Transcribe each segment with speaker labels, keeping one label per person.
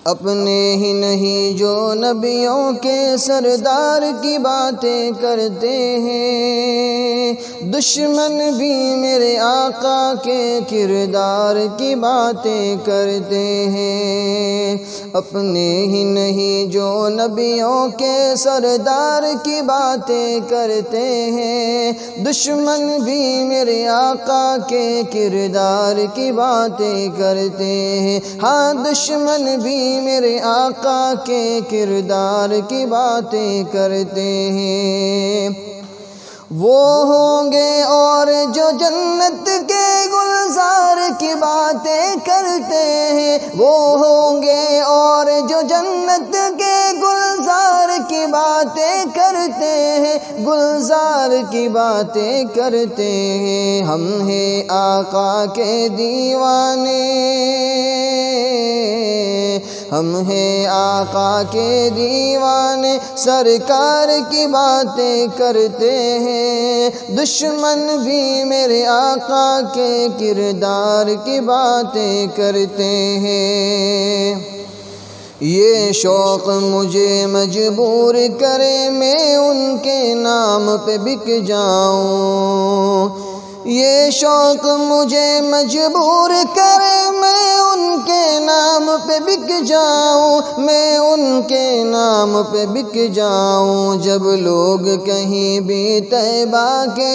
Speaker 1: اپنے ہی نہیں جو نبیوں کے سردار کی باتیں کرتے ہیں، دشمن بھی میرے آقا کے کردار کی باتیں کرتے ہیں۔ اپنے ہی نہیں جو نبیوں کے سردار کی باتیں کرتے ہیں، دشمن بھی میرے آقا کے کردار کی باتیں کرتے ہیں۔ ہاں دشمن بھی میرے آقا کے کردار کی باتیں کرتے ہیں۔ وہ ہوں گے اور جو جنت کے گلزار کی باتیں کرتے ہیں، وہ ہوں گے اور جو جنت کے گلزار کی باتیں کرتے ہیں، گلزار کی باتیں کرتے ہیں۔ ہم ہیں آقا کے دیوانے، ہم ہیں آقا کے دیوانے، سرکار کی باتیں کرتے ہیں۔ دشمن بھی میرے آقا کے کردار کی باتیں کرتے ہیں۔ یہ شوق مجھے مجبور کرے میں ان کے نام پہ بک جاؤں، یہ شوق مجھے مجبور کرے میں ان کے نام پہ بک جاؤں، میں ان کے نام پہ بک جاؤں۔ جب لوگ کہیں بھی طیبہ کے،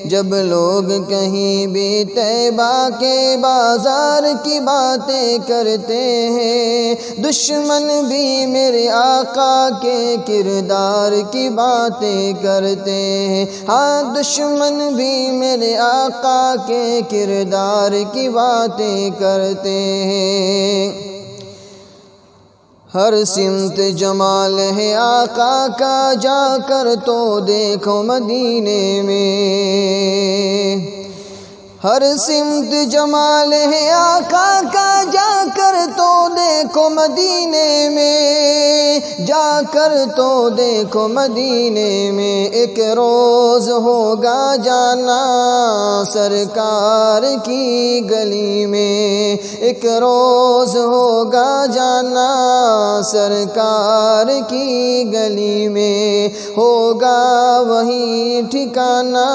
Speaker 1: جب لوگ کہیں بھی طیبہ کے بازار کی باتیں کرتے ہیں، دشمن بھی میرے آقا کے کردار کی باتیں کرتے ہیں۔ ہاں دشمن بھی میرے آقا کے کردار کی باتیں کرتے ہیں۔ ہر سمت جمال ہے آقا کا، جا کر تو دیکھو مدینے میں، ہر سمت جمال ہے آقا کا، جا کر تو دیکھو مدینے میں، جا کر تو دیکھو مدینے میں۔ ایک روز ہوگا جانا سرکار کی گلی میں، ایک روز ہوگا جانا سرکار کی گلی میں، ہوگا وہی ٹھکانہ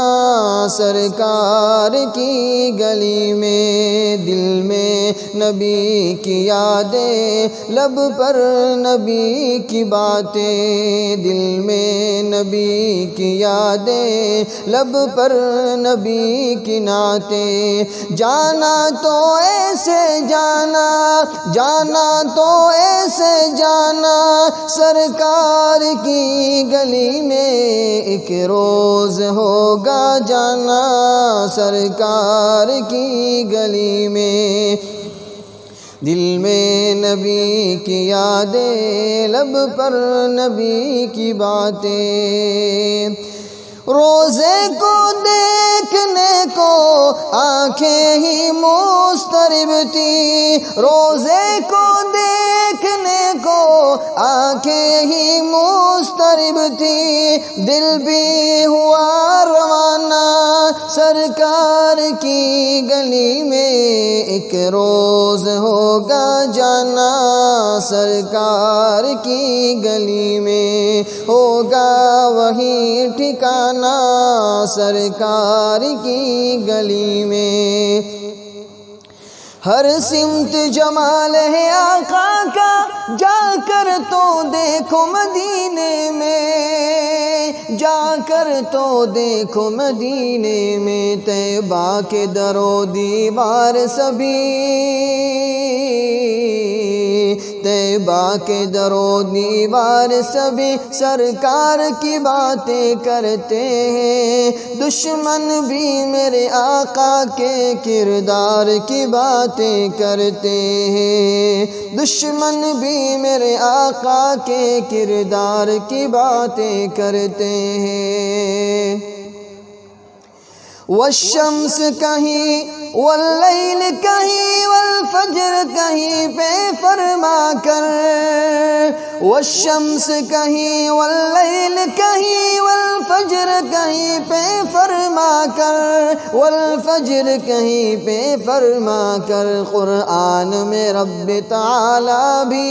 Speaker 1: سرکار کی گلی میں۔ دل میں نبی کی یادیں، لب پر نبی کی باتیں، دل میں نبی کی یادیں، لب پر نبی کی نعتیں۔ جانا تو ایسے جانا، جانا تو ایسے جانا سرکار کی گلی میں، ایک روز ہوگا جانا سرکار کی گلی میں۔ دل میں نبی کی یادیں، لب پر نبی کی باتیں۔ روزے کو دیکھنے کو آنکھیں ہی مضطرب تھی، روزے کو دیکھنے کو آنکھیں ہی مضطرب تھی، دل بھی ہوا روانہ سرکار کی گلی میں، ایک روز ہوگا جانا سرکار کی گلی میں، ہوگا وہی ٹھکانہ سرکار کی گلی میں۔ ہر سمت جمال ہے آقا کا، جا کر تو دیکھو مدینے میں، جا کر تو دیکھو مدینے میں۔ طیبہ کے در و دیوار سبھی، طیبہ کے در و دیوار سبھی سرکار کی باتیں کرتے ہیں، دشمن بھی میرے آقا کے کردار کی باتیں کرتے ہیں، دشمن بھی میرے آقا کے کردار کی باتیں کرتے ہیں۔ والشمس کہیں واللیل کہیں والفجر کہیں پہ فرما کر، والشمس کہیں واللیل کہیں، والفجر کہیں پہ فرما کر، والفجر کہیں پہ فرما کر، قرآن میں رب تعالیٰ بھی،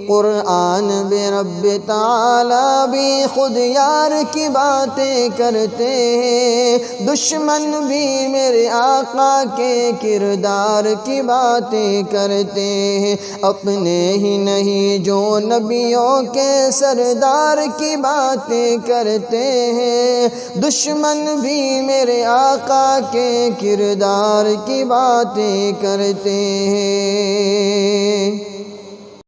Speaker 1: قرآن میں رب تعالیٰ بھی خود یار کی باتیں کرتے ہیں، دشمن بھی میرے آقا کے کردار کی باتیں کرتے ہیں، اپنے ہی نہیں جو نبیوں کے سردار کی باتیں کرتے ہیں، دشمن بھی میرے آقا کے کردار کی باتیں کرتے ہیں۔